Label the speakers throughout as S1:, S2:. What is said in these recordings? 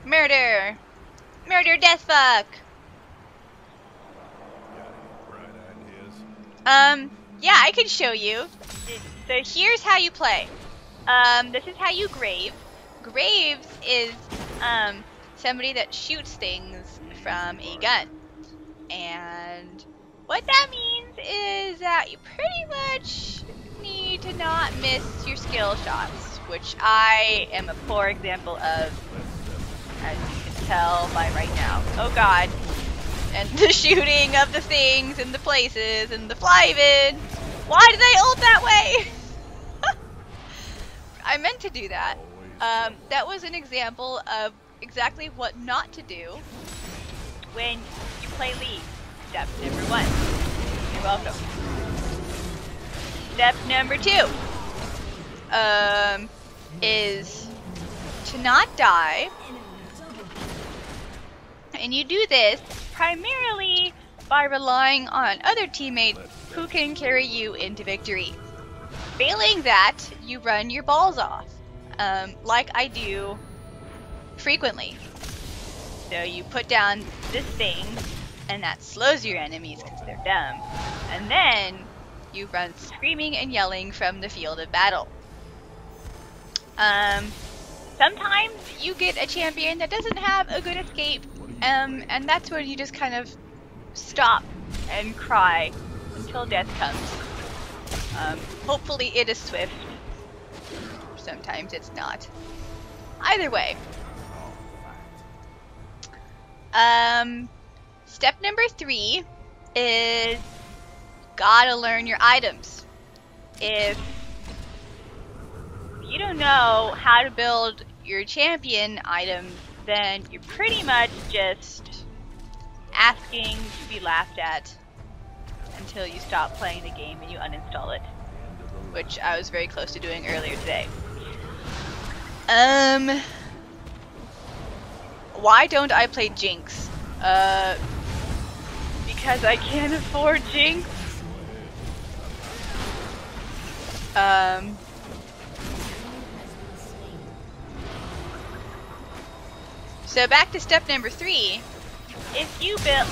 S1: Murder! Murder, death, fuck! Yeah, I can show you. So here's how you play. This is how you grave. Graves is, somebody that shoots things from a gun. And what that means is that you pretty much need to not miss your skill shots, which I am a poor example of, as you can tell by right now. Oh god. And the shooting of the things and the places and the fly-in. Why did I ult that way? I meant to do that. That was an example of exactly what not to do when you play League. Step number 1. You're welcome. Step number 2 is to not die. And you do this primarily by relying on other teammates who can carry you into victory. Failing that, you run your balls off, like I do frequently. So you put down this thing, and that slows your enemies because they're dumb. And then you run screaming and yelling from the field of battle. Sometimes you get a champion that doesn't have a good escape, and that's when you just kind of stop and cry until death comes. Hopefully it is swift. Sometimes it's not. Either way. Step number 3 is gotta learn your items. If you don't know how to build your champion items, then you're pretty much just asking to be laughed at until you stop playing the game and you uninstall it, which I was very close to doing earlier today. Why don't I play Jinx? Because I can't afford Jinx. So back to step number 3. If you build...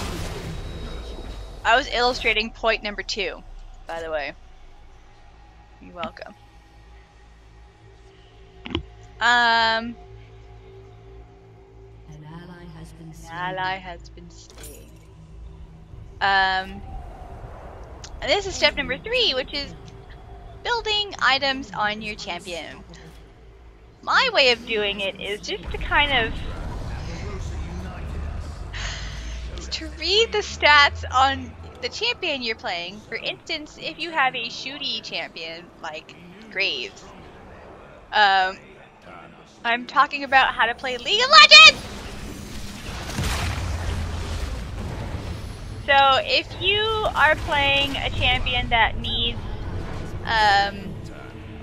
S1: I was illustrating point number 2, by the way. You're welcome. An ally has been slain. And this is step number 3, which is building items on your champion. My way of doing it is just to kind of to read the stats on the champion you're playing. For instance, if you have a shooty champion like Graves, I'm talking about how to play League of Legends! So if you are playing a champion that needs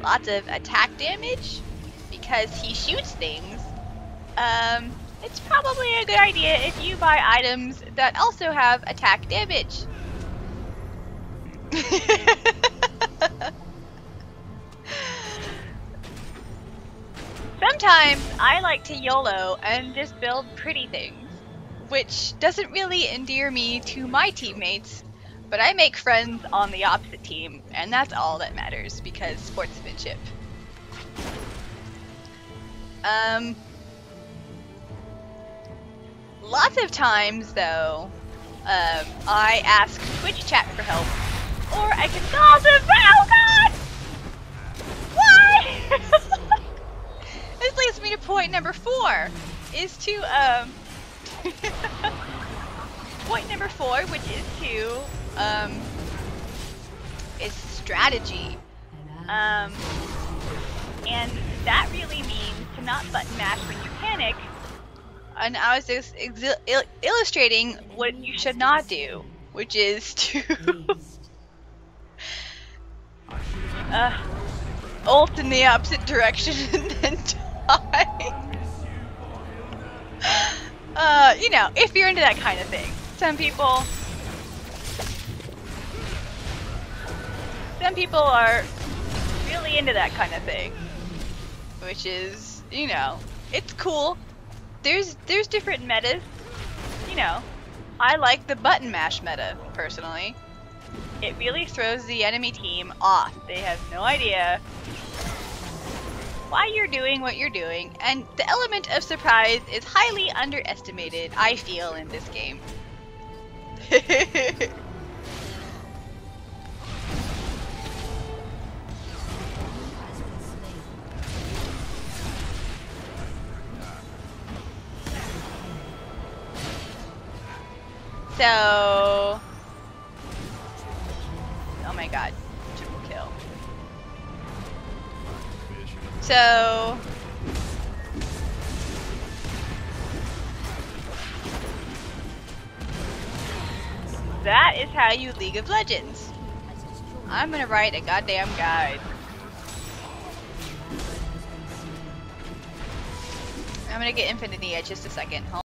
S1: lots of attack damage because he shoots things, it's probably a good idea if you buy items that also have attack damage. Sometimes I like to YOLO and just build pretty things, which doesn't really endear me to my teammates, but I make friends on the opposite team, and that's all that matters, because sportsmanship. Lots of times, though, I ask Twitch chat for help, or I can call them. Oh god! Why? This leads me to point number 4, is to, point number 4, which is to, is strategy. And that really means to not button mash when you panic. And I was just illustrating what you should not do, which is to ult in the opposite direction and then die. You know, if you're into that kind of thing. Some people are really into that kind of thing, which is, you know, it's cool. there's different metas. You know, I like the button mash meta, personally. It really throws the enemy team off. They have no idea why you're doing what you're doing, and the element of surprise is highly underestimated, I feel, in this game. So, oh my god, triple kill. So, that is how you League of Legends. I'm gonna write a goddamn guide. I'm gonna get Infinity at just a second. Hold